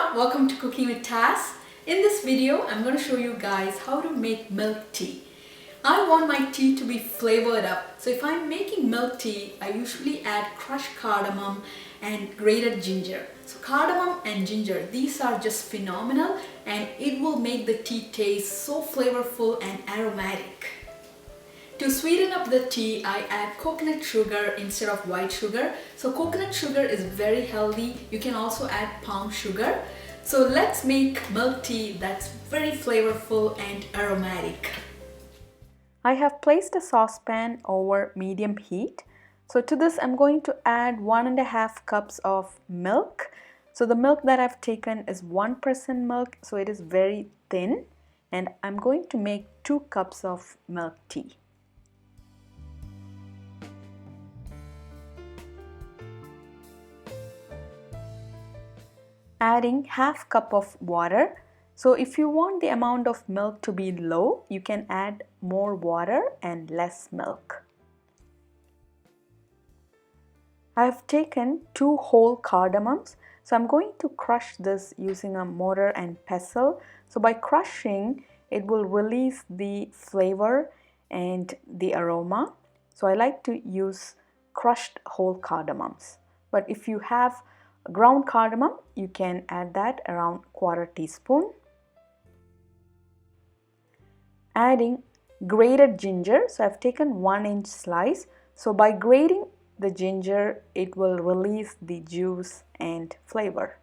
everyone, welcome to Cooking with Taz. In this video, I'm going to show you guys how to make milk tea. I want my tea to be flavored up. So if I'm making milk tea, I usually add crushed cardamom and grated ginger. So cardamom and ginger, these are just phenomenal and it will make the tea taste so flavorful and aromatic. To sweeten up the tea, I add coconut sugar instead of white sugar. So coconut sugar is very healthy. You can also add palm sugar. So let's make milk tea that's very flavorful and aromatic. I have placed a saucepan over medium heat. So to this I'm going to add 1.5 cups of milk. So the milk that I've taken is 1% milk, so it is very thin, and I'm going to make 2 cups of milk tea. Adding half cup of water. So if you want the amount of milk to be low, you can add more water and less milk. I have taken 2 whole cardamoms. So I'm going to crush this using a mortar and pestle. So by crushing, it will release the flavor and the aroma. So I like to use crushed whole cardamoms. But if you have ground cardamom, you can add that around 1/4 teaspoon. Adding grated ginger. So I've taken 1-inch slice. So by grating the ginger, it will release the juice and flavor.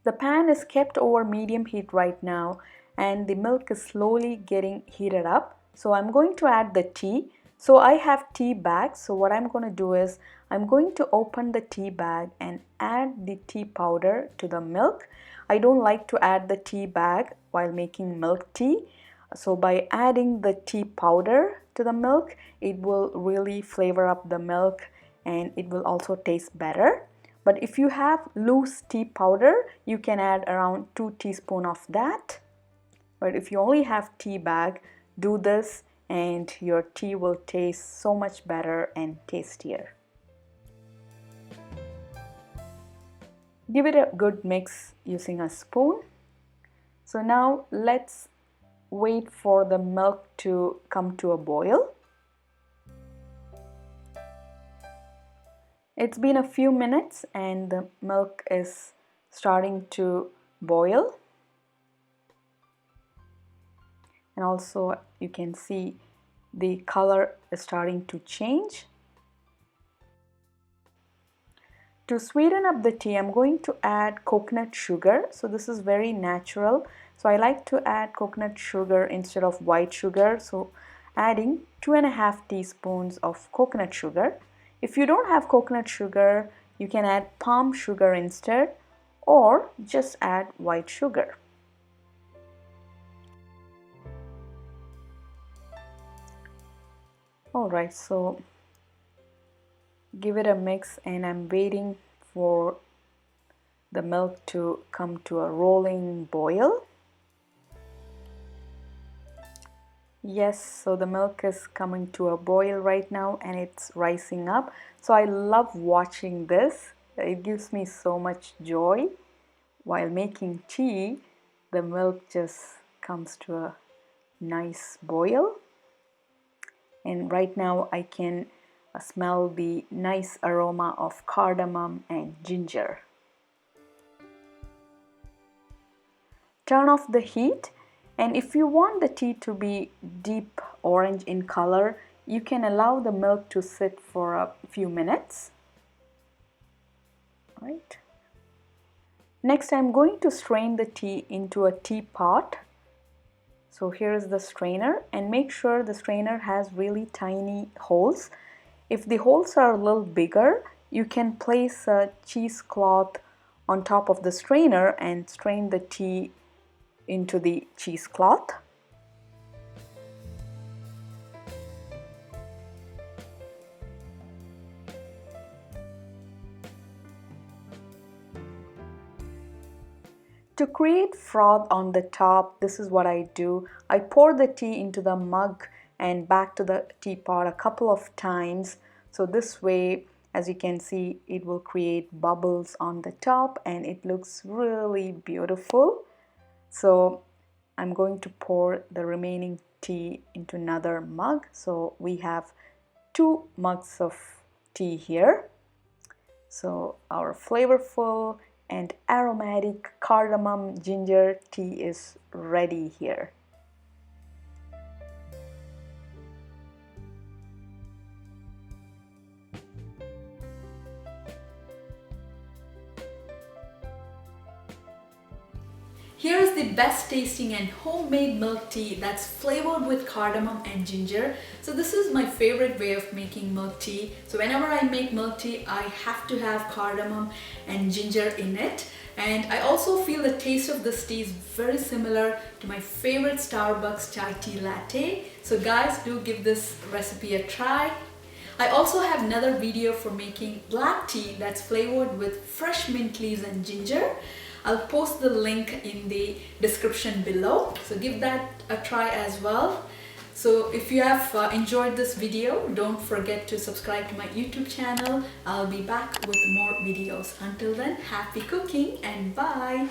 The pan is kept over medium heat right now and the milk is slowly getting heated up. So I'm going to add the tea. So I have tea bags. So what I'm going to do is I'm going to open the tea bag and add the tea powder to the milk. I don't like to add the tea bag while making milk tea. So by adding the tea powder to the milk, it will really flavor up the milk and it will also taste better. But if you have loose tea powder, you can add around 2 teaspoons of that. But if you only have tea bag, do this and your tea will taste so much better and tastier. Give it a good mix using a spoon. So now let's wait for the milk to come to a boil. It's been a few minutes and the milk is starting to boil. And also you can see the color is starting to change. To sweeten up the tea, I'm going to add coconut sugar. So this is very natural. So I like to add coconut sugar instead of white sugar. So adding 2.5 teaspoons of coconut sugar. If you don't have coconut sugar, you can add palm sugar instead or just add white sugar. Alright, so give it a mix and I'm waiting for the milk to come to a rolling boil. Yes, so the milk is coming to a boil right now and it's rising up. So I love watching this. It gives me so much joy. While making tea, the milk just comes to a nice boil. And right now I can smell the nice aroma of cardamom and ginger. Turn off the heat, and if you want the tea to be deep orange in color, you can allow the milk to sit for a few minutes. Right. Next, I'm going to strain the tea into a teapot. So here is the strainer, and make sure the strainer has really tiny holes. If the holes are a little bigger, you can place a cheesecloth on top of the strainer and strain the tea into the cheesecloth. To create froth on the top, this is what I do. I pour the tea into the mug and back to the teapot a couple of times. So this way As you can see, it will create bubbles on the top and it looks really beautiful. So I'm going to pour the remaining tea into another mug. So we have 2 mugs of tea here. So our flavorful and aromatic cardamom ginger tea is ready here. Here's the best tasting and homemade milk tea that's flavored with cardamom and ginger. So this is my favorite way of making milk tea. So whenever I make milk tea, I have to have cardamom and ginger in it. And I also feel the taste of this tea is very similar to my favorite Starbucks chai tea latte. So guys, do give this recipe a try. I also have another video for making black tea that's flavored with fresh mint leaves and ginger. I'll post the link in the description below, so give that a try as well. So if you have enjoyed this video, don't forget to subscribe to my YouTube channel. I'll be back with more videos. Until then, happy cooking and bye!